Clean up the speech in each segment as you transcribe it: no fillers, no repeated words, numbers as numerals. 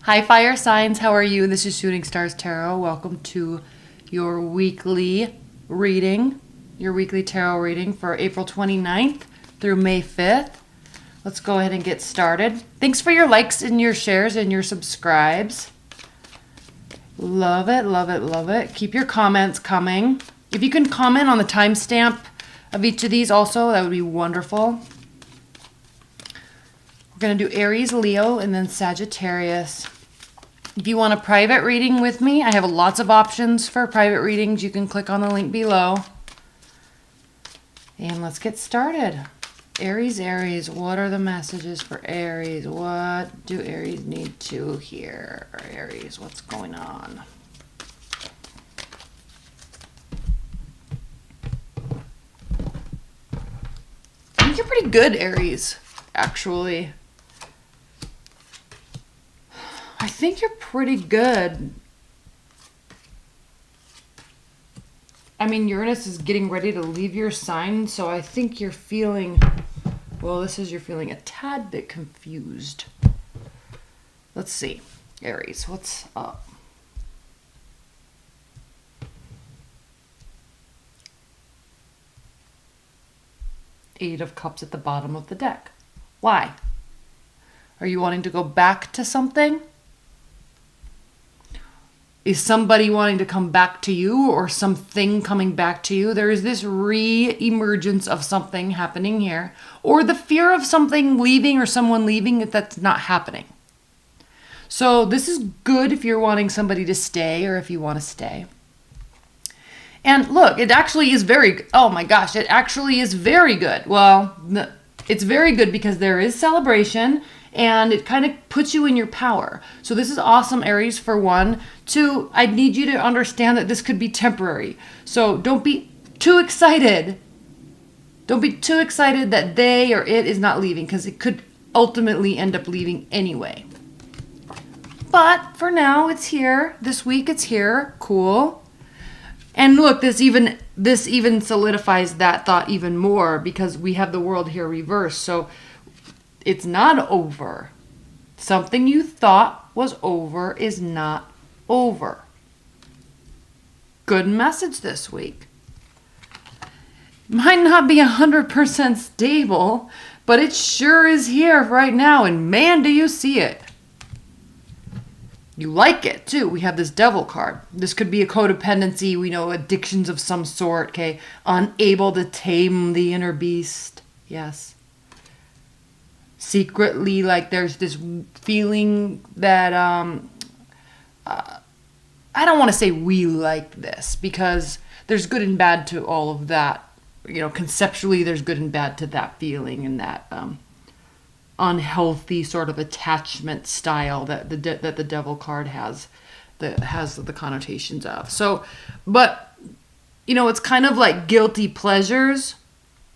Hi, fire signs. How are you? This is Shooting Stars Tarot. Welcome to your weekly reading, your weekly tarot reading for April 29th through May 5th. Let's go ahead and get started. Thanks for your likes and your shares and your subscribes. Love it, love it, love it. Keep your comments coming. If you can comment on the timestamp of each of these also, that would be wonderful. We're going to do Aries, Leo, and then Sagittarius. If you want a private reading with me, I have lots of options for private readings. You can click on the link below. And let's get started. Aries, what are the messages for Aries? What do Aries need to hear? Aries, what's going on? I think you're pretty good, Aries, actually. I think you're pretty good. I mean, Uranus is getting ready to leave your sign, so I think you're feeling, well, you're feeling a tad bit confused. Let's see. Aries, what's up? Eight of Cups at the bottom of the deck. Why? Are you wanting to go back to something? Is somebody wanting to come back to you or something coming back to you? There is this re-emergence of something happening here, or the fear of something leaving or someone leaving if that's not happening. So this is good if you're wanting somebody to stay or if you want to stay. And look, it actually is oh my gosh, it actually is very good. Well, it's very good because there is celebration and it kind of puts you in your power. So this is awesome, Aries, for one. Two, I need you to understand that this could be temporary. So don't be too excited. Don't be too excited that they or it is not leaving, because it could ultimately end up leaving anyway. But for now, it's here. This week it's here. Cool. And look, this even solidifies that thought even more, because we have the world here reversed. So it's not over. Something you thought was over is not over. Good message this week. Might not be 100% stable, but it sure is here right now, and man, do you see it. You like it too. We have this Devil card. This could be a codependency, we know, addictions of some sort, okay? Unable to tame the inner beast. Yes. Secretly, like there's this feeling that I don't want to say we like this, because there's good and bad to all of that. You know, conceptually there's good and bad to that feeling and that unhealthy sort of attachment style that the Devil card has the connotations of. So, but you know, it's kind of like guilty pleasures,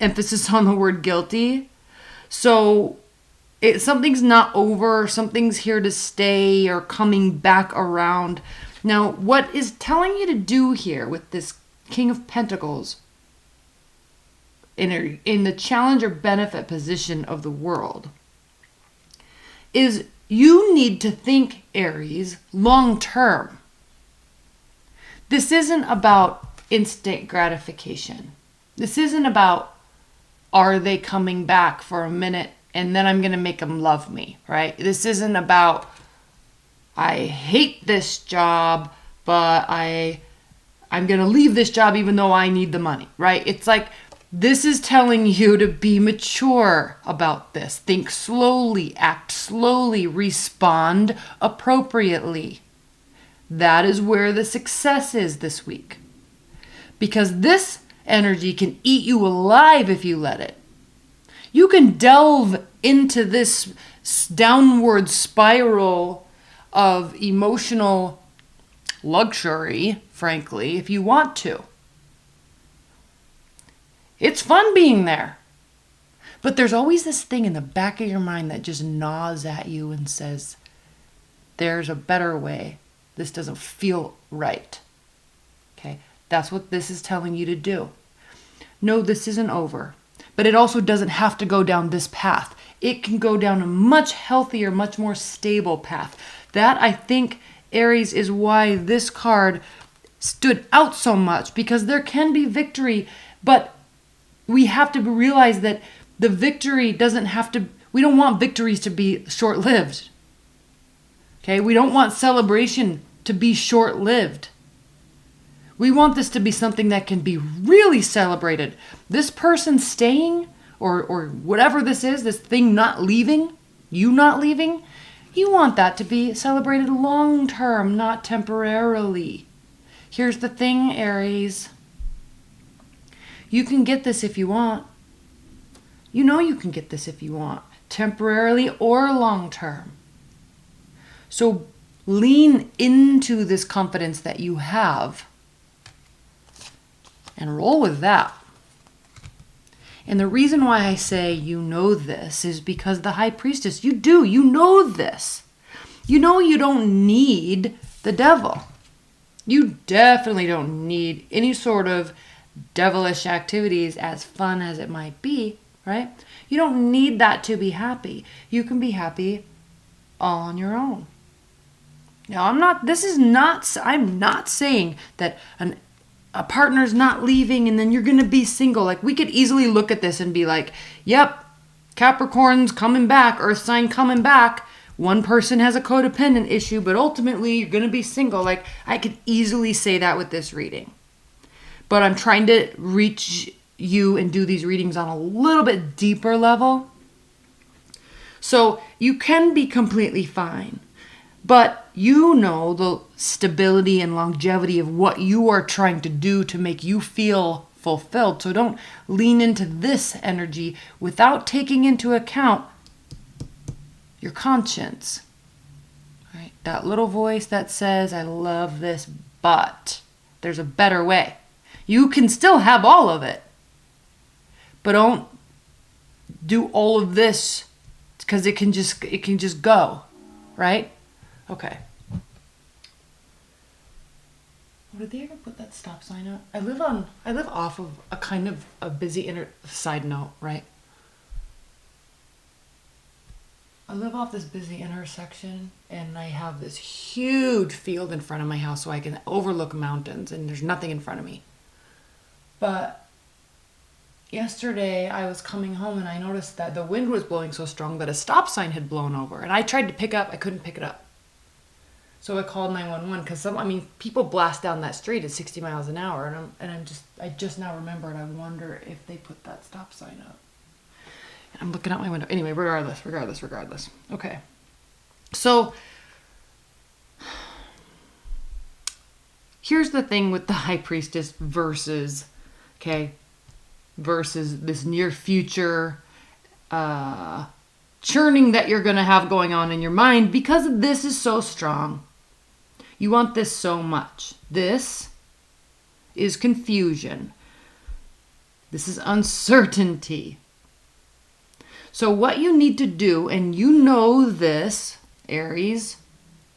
emphasis on the word guilty. So something's not over, something's here to stay or coming back around. Now, what is telling you to do here with this King of Pentacles in the challenge or benefit position of the world is you need to think, Aries, long term. This isn't about instant gratification. This isn't about, are they coming back for a minute and then I'm going to make them love me, right? This isn't about, I hate this job, but I'm going to leave this job even though I need the money, right? It's like, this is telling you to be mature about this. Think slowly, act slowly, respond appropriately. That is where the success is this week. Because this energy can eat you alive if you let it. You can delve into this downward spiral of emotional luxury, frankly, if you want to. It's fun being there. But there's always this thing in the back of your mind that just gnaws at you and says, there's a better way. This doesn't feel right. Okay? That's what this is telling you to do. No, this isn't over. But it also doesn't have to go down this path. It can go down a much healthier, much more stable path. That, I think, Aries, is why this card stood out so much, because there can be victory, but we have to realize that the victory doesn't have to, we don't want victories to be short-lived. Okay? We don't want celebration to be short-lived. We want this to be something that can be really celebrated. This person staying, or whatever this is, this thing not leaving, you not leaving, you want that to be celebrated long-term, not temporarily. Here's the thing, Aries. You can get this if you want. You know you can get this if you want, temporarily or long-term. So lean into this confidence that you have and roll with that. And the reason why I say you know this is because the High Priestess, you know this. You know you don't need the devil. You definitely don't need any sort of devilish activities, as fun as it might be, right? You don't need that to be happy. You can be happy all on your own. Now, I'm not saying that a partner's not leaving and then you're going to be single. Like, we could easily look at this and be like, yep, Capricorn's coming back, Earth sign coming back. One person has a codependent issue, but ultimately you're going to be single. Like, I could easily say that with this reading. But I'm trying to reach you and do these readings on a little bit deeper level. So you can be completely fine. But you know the stability and longevity of what you are trying to do to make you feel fulfilled. So don't lean into this energy without taking into account your conscience. Right? That little voice that says, I love this, but there's a better way. You can still have all of it. But don't do all of this because it can just go. Right? Okay. Did they ever put that stop sign up? I live off of a kind of a busy side note, right? I live off this busy intersection and I have this huge field in front of my house so I can overlook mountains and there's nothing in front of me. But yesterday I was coming home and I noticed that the wind was blowing so strong that a stop sign had blown over and I tried to pick up, I couldn't pick it up. So I called 911 because people blast down that street at 60 miles an hour, and I just now remembered. I wonder if they put that stop sign up. And I'm looking out my window. Anyway, regardless. Okay. So here's the thing with the High Priestess versus this near future churning that you're going to have going on in your mind, because this is so strong. You want this so much. This is confusion. This is uncertainty. So what you need to do, and you know this, Aries,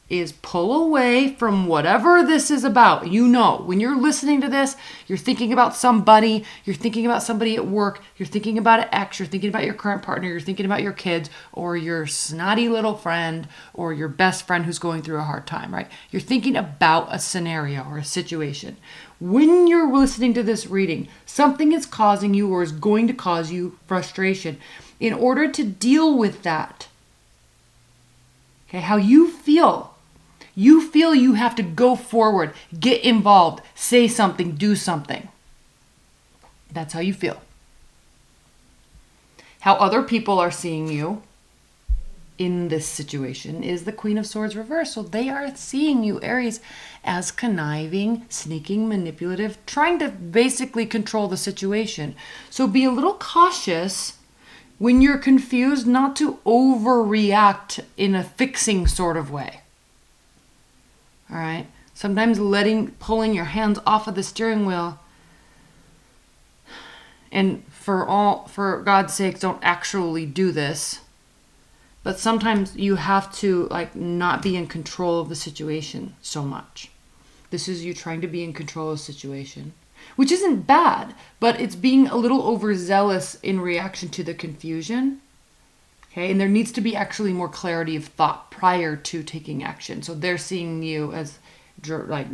is pull away from whatever this is about. You know, when you're listening to this, you're thinking about somebody, you're thinking about somebody at work, you're thinking about an ex, you're thinking about your current partner, you're thinking about your kids, or your snotty little friend, or your best friend who's going through a hard time, right? You're thinking about a scenario or a situation. When you're listening to this reading, something is causing you or is going to cause you frustration. In order to deal with that, okay, how you feel you have to go forward, get involved, say something, do something. That's how you feel. How other people are seeing you in this situation is the Queen of Swords reversed. So they are seeing you, Aries, as conniving, sneaking, manipulative, trying to basically control the situation. So be a little cautious when you're confused, not to overreact in a fixing sort of way. All right? Sometimes pulling your hands off of the steering wheel, and for God's sake, don't actually do this. But sometimes you have to not be in control of the situation so much. This is you trying to be in control of the situation, which isn't bad, but it's being a little overzealous in reaction to the confusion. Okay, and there needs to be actually more clarity of thought prior to taking action. So they're seeing you as like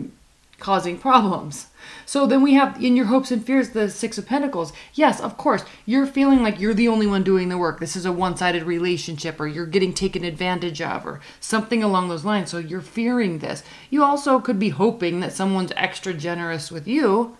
causing problems. So then we have in your hopes and fears the Six of Pentacles. Yes, of course, you're feeling like you're the only one doing the work. This is a one-sided relationship, or you're getting taken advantage of, or something along those lines. So you're fearing this. You also could be hoping that someone's extra generous with you.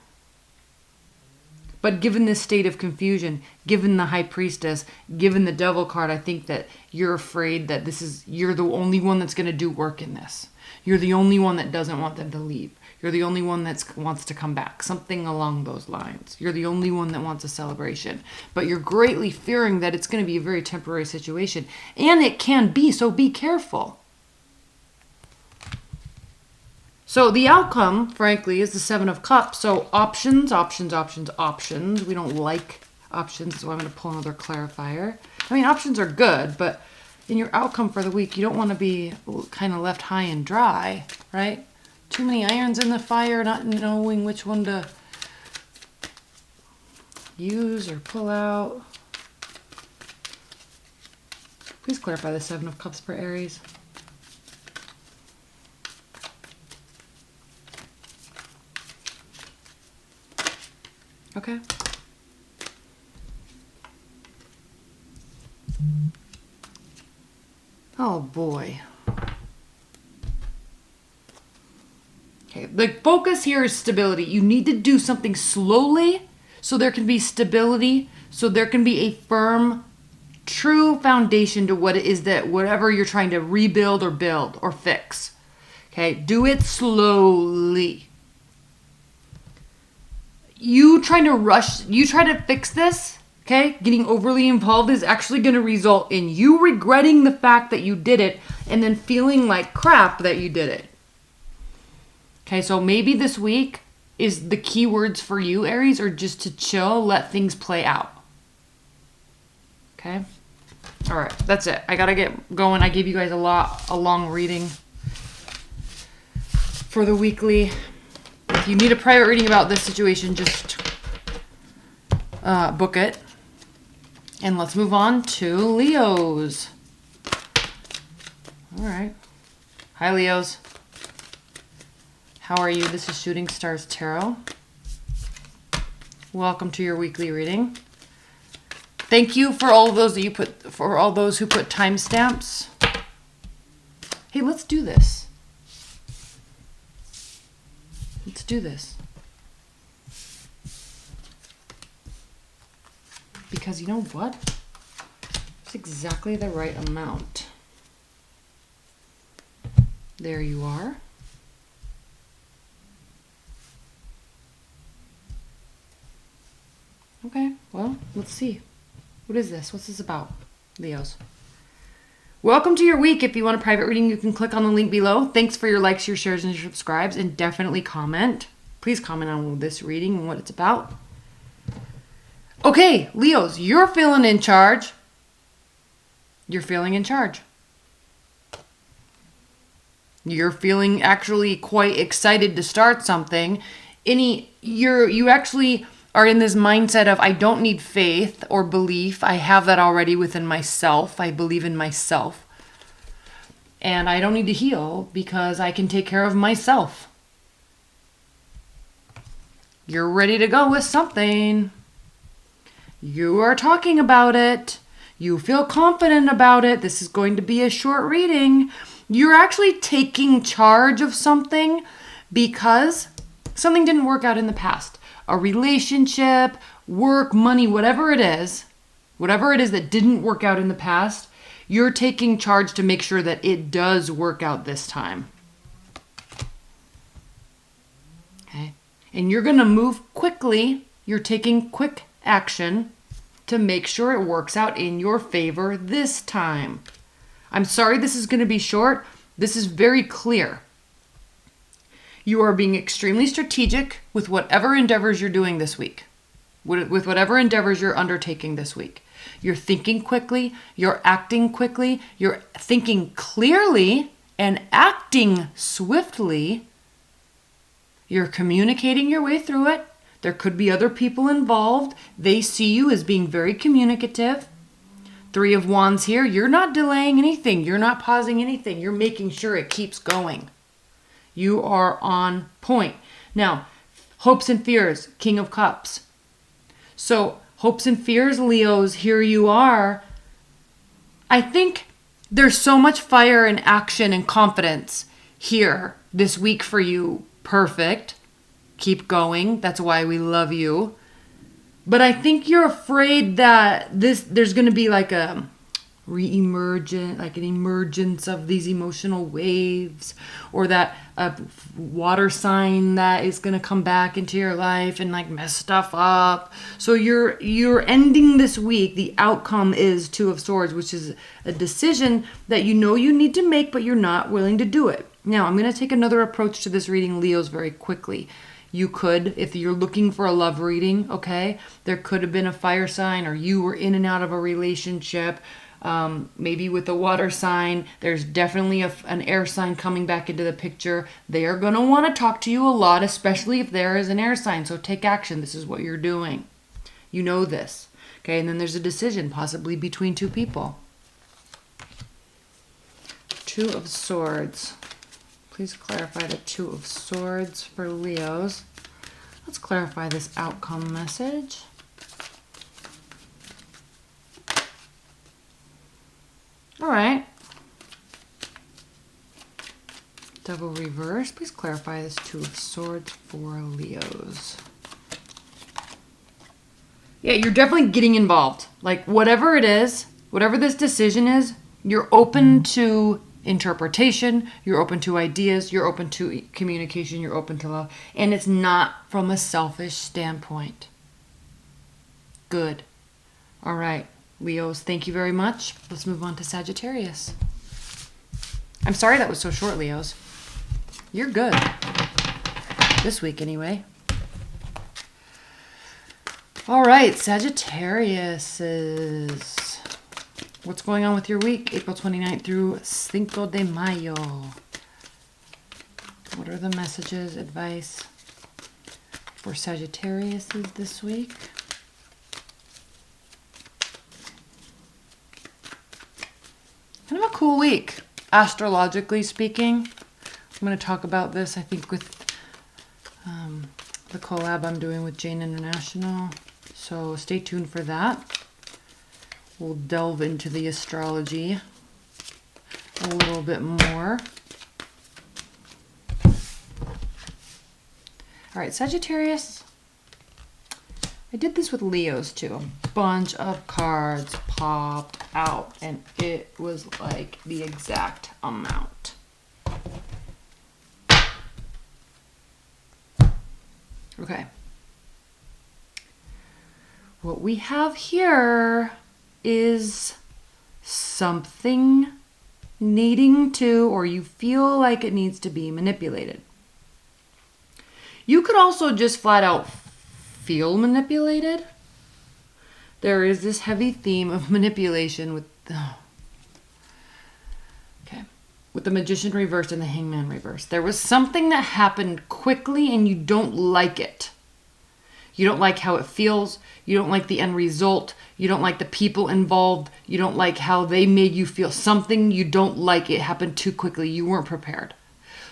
But given this state of confusion, given the High Priestess, given the Devil card, I think that you're afraid that you're the only one that's going to do work in this. You're the only one that doesn't want them to leave. You're the only one that wants to come back. Something along those lines. You're the only one that wants a celebration. But you're greatly fearing that it's going to be a very temporary situation. And it can be, so be careful. So the outcome, frankly, is the Seven of Cups. So options. We don't like options, so I'm going to pull another clarifier. I mean, options are good, but in your outcome for the week, you don't want to be kind of left high and dry, right? Too many irons in the fire, not knowing which one to use or pull out. Please clarify the Seven of Cups for Aries. Okay. Oh boy. Okay, the focus here is stability. You need to do something slowly so there can be stability, so there can be a firm, true foundation to what it is that whatever you're trying to rebuild or build or fix. Okay, do it slowly. You trying to rush, you try to fix this, okay, getting overly involved is actually going to result in you regretting the fact that you did it and then feeling like crap that you did it. Okay, so maybe this week is the key words for you, Aries, or just to chill, let things play out. Okay? All right, that's it. I got to get going. I gave you guys a long reading for the weekly. If you need a private reading about this situation, just book it. And let's move on to Leos. All right. Hi, Leos. How are you? This is Shooting Stars Tarot. Welcome to your weekly reading. Thank you for all those who put timestamps. Hey, let's do this. Let's do this. Because you know what? It's exactly the right amount. There you are. Okay, well, let's see. What is this? What's this about, Leos? Welcome to your week. If you want a private reading, you can click on the link below. Thanks for your likes, your shares, and your subscribes, and definitely comment. Please comment on this reading and what it's about. Okay, Leos, you're feeling in charge. You're feeling in charge. You're feeling actually quite excited to start something. You actually are in this mindset of, I don't need faith or belief. I have that already within myself. I believe in myself. And I don't need to heal because I can take care of myself. You're ready to go with something. You are talking about it. You feel confident about it. This is going to be a short reading. You're actually taking charge of something because something didn't work out in the past. A relationship, work, money, whatever it is that didn't work out in the past, you're taking charge to make sure that it does work out this time. Okay? And you're going to move quickly. You're taking quick action to make sure it works out in your favor this time. I'm sorry this is going to be short. This is very clear. You are being extremely strategic with whatever endeavors you're doing this week, with whatever endeavors you're undertaking this week. You're thinking quickly, you're acting quickly, you're thinking clearly and acting swiftly. You're communicating your way through it. There could be other people involved. They see you as being very communicative. Three of Wands here. You're not delaying anything. You're not pausing anything. You're making sure it keeps going. You are on point. Now, hopes and fears, King of Cups. So, hopes and fears, Leos, here you are. I think there's so much fire and action and confidence here this week for you. Perfect. Keep going. That's why we love you. But I think you're afraid that there's going to be like a re-emergent, like an emergence of these emotional waves, or that a water sign that is going to come back into your life and like mess stuff up. So you're ending this week. The outcome is Two of Swords, which is a decision that you know you need to make, but you're not willing to do it. Now, I'm going to take another approach to this reading, Leos, very quickly. You could, if you're looking for a love reading, okay, there could have been a fire sign, or you were in and out of a relationship, maybe with a water sign. There's definitely an air sign coming back into the picture. They are going to want to talk to you a lot, especially if there is an air sign. So take action. This is what you're doing. You know this. Okay, and then there's a decision, possibly between two people. Two of Swords. Please clarify the Two of Swords for Leos. Let's clarify this outcome message. All right. Double reverse. Please clarify this Two of Swords for Leos. Yeah, you're definitely getting involved. Like whatever it is, whatever this decision is, you're open to interpretation, you're open to ideas, you're open to communication, you're open to love, and it's not from a selfish standpoint. Good. All right, Leos, thank you very much. Let's move on to Sagittarius. I'm sorry that was so short, Leos. You're good. This week, anyway. All right, Sagittarius is... What's going on with your week? April 29th through Cinco de Mayo. What are the messages, advice for Sagittarius this week? Kind of a cool week, astrologically speaking. I'm going to talk about this, I think, with the collab I'm doing with Jane International. So stay tuned for that. We'll delve into the astrology a little bit more. All right, Sagittarius. I did this with Leos too. A bunch of cards popped out, and it was like the exact amount. Okay. What we have here is something needing to, or you feel like it needs to be manipulated. You could also just flat out feel manipulated. There is this heavy theme of manipulation with with the Magician reversed and the Hangman reversed. There was something that happened quickly and you don't like it. You don't like how it feels. You don't like the end result. You don't like the people involved. You don't like how they made you feel. Something you don't like. It happened too quickly. You weren't prepared.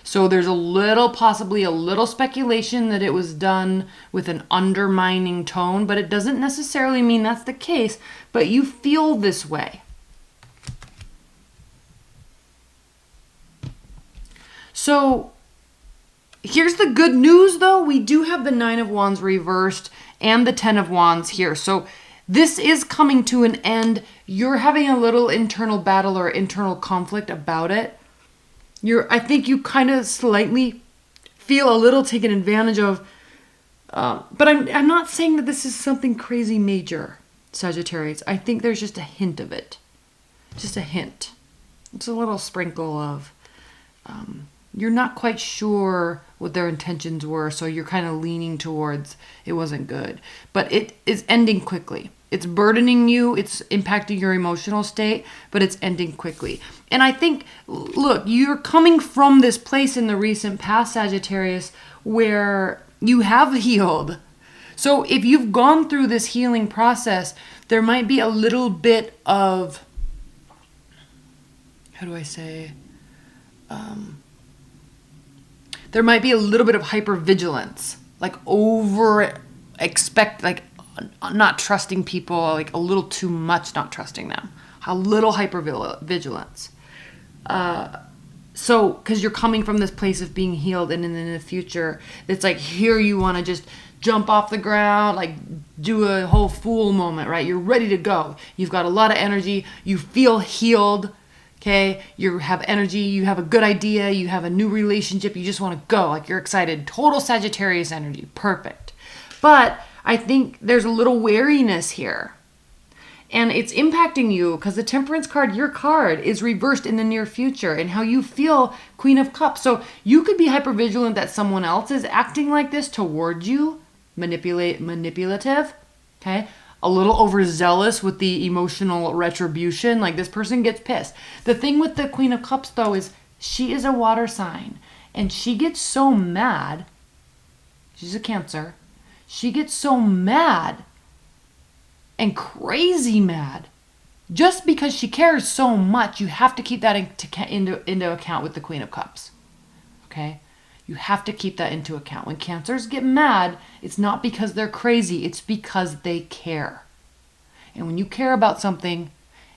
So there's possibly a little speculation that it was done with an undermining tone, but it doesn't necessarily mean that's the case, but you feel this way. So here's the good news, though. We do have the Nine of Wands reversed and the Ten of Wands here. So this is coming to an end. You're having a little internal battle or internal conflict about it. I think you kind of slightly feel a little taken advantage of. But I'm not saying that this is something crazy major, Sagittarius. I think there's just a hint of it. Just a hint. It's a little sprinkle of... you're not quite sure what their intentions were, so you're kind of leaning towards it wasn't good. But it is ending quickly. It's burdening you. It's impacting your emotional state, but it's ending quickly. And I think, look, you're coming from this place in the recent past, Sagittarius, where you have healed. So if you've gone through this healing process, there might be a little bit of, how do I say, there might be a little bit of hypervigilance, like not trusting people, like a little too much not trusting them, a little hypervigilance. So, because you're coming from this place of being healed, and in the future, it's like here you want to just jump off the ground, like do a whole fool moment, right? You're ready to go. You've got a lot of energy. You feel healed, okay? You have energy. You have a good idea. You have a new relationship. You just want to go, like you're excited. Total Sagittarius energy. Perfect. But I think there's a little wariness here. And it's impacting you because the Temperance card, your card, is reversed in the near future, and how you feel Queen of Cups. So you could be hypervigilant that someone else is acting like this towards you, manipulative, okay? A little overzealous with the emotional retribution, like this person gets pissed. The thing with the Queen of Cups, though, is she is a water sign, and she gets so mad. She's a Cancer. She gets so mad and crazy mad just because she cares so much. You have to keep that into account with the Queen of Cups, okay? You have to keep that into account. When Cancers get mad, it's not because they're crazy, it's because they care. And when you care about something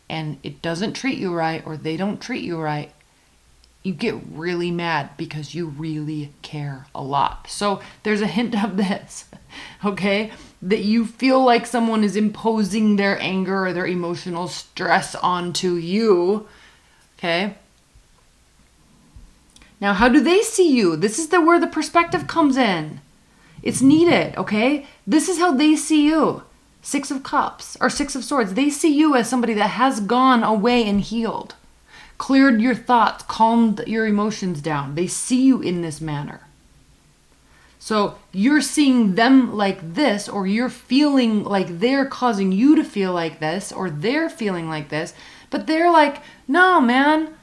and it doesn't treat you right, or they don't treat you right, you get really mad because you really care a lot. So there's a hint of this, okay? That you feel like someone is imposing their anger or their emotional stress onto you, okay? Now, how do they see you? This is where the perspective comes in. It's needed, okay? This is how they see you. Six of Cups, or Six of Swords. They see you as somebody that has gone away and healed. Cleared your thoughts, calmed your emotions down. They see you in this manner. So you're seeing them like this, or you're feeling like they're causing you to feel like this, or they're feeling like this, but they're like, no, man,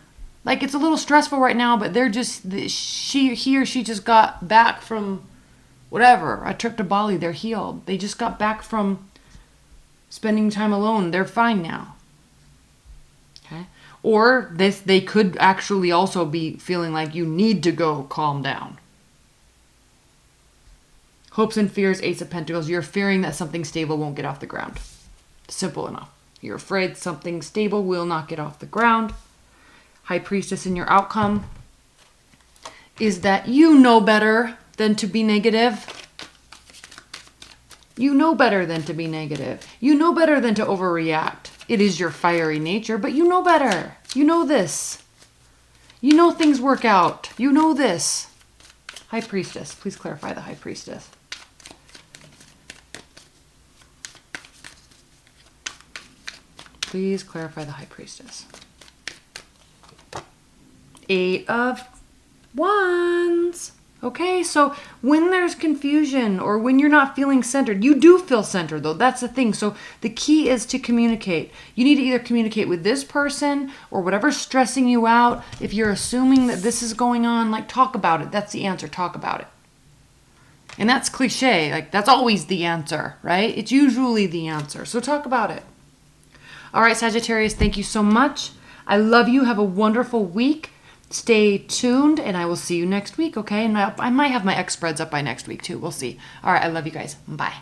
like it's a little stressful right now, but they're just, he or she just got back from whatever, a trip to Bali, they're healed. They just got back from spending time alone. They're fine now. Okay. Or they could actually also be feeling like you need to go calm down. Hopes and fears, Ace of Pentacles. You're fearing that something stable won't get off the ground. Simple enough. You're afraid something stable will not get off the ground. High Priestess, in your outcome is that you know better than to be negative. You know better than to be negative. You know better than to overreact. It is your fiery nature, but you know better. You know this. You know things work out. You know this. High Priestess. Please clarify the High Priestess. Please clarify the High Priestess. Eight of Wands. Okay, so when there's confusion or when you're not feeling centered, you do feel centered though. That's the thing. So the key is to communicate. You need to either communicate with this person or whatever's stressing you out. If you're assuming that this is going on, like talk about it. That's the answer. Talk about it. And that's cliche. Like that's always the answer, right? It's usually the answer. So talk about it. All right, Sagittarius, thank you so much. I love you. Have a wonderful week. Stay tuned, and I will see you next week, okay? And I might have my X spreads up by next week, too. We'll see. All right, I love you guys. Bye.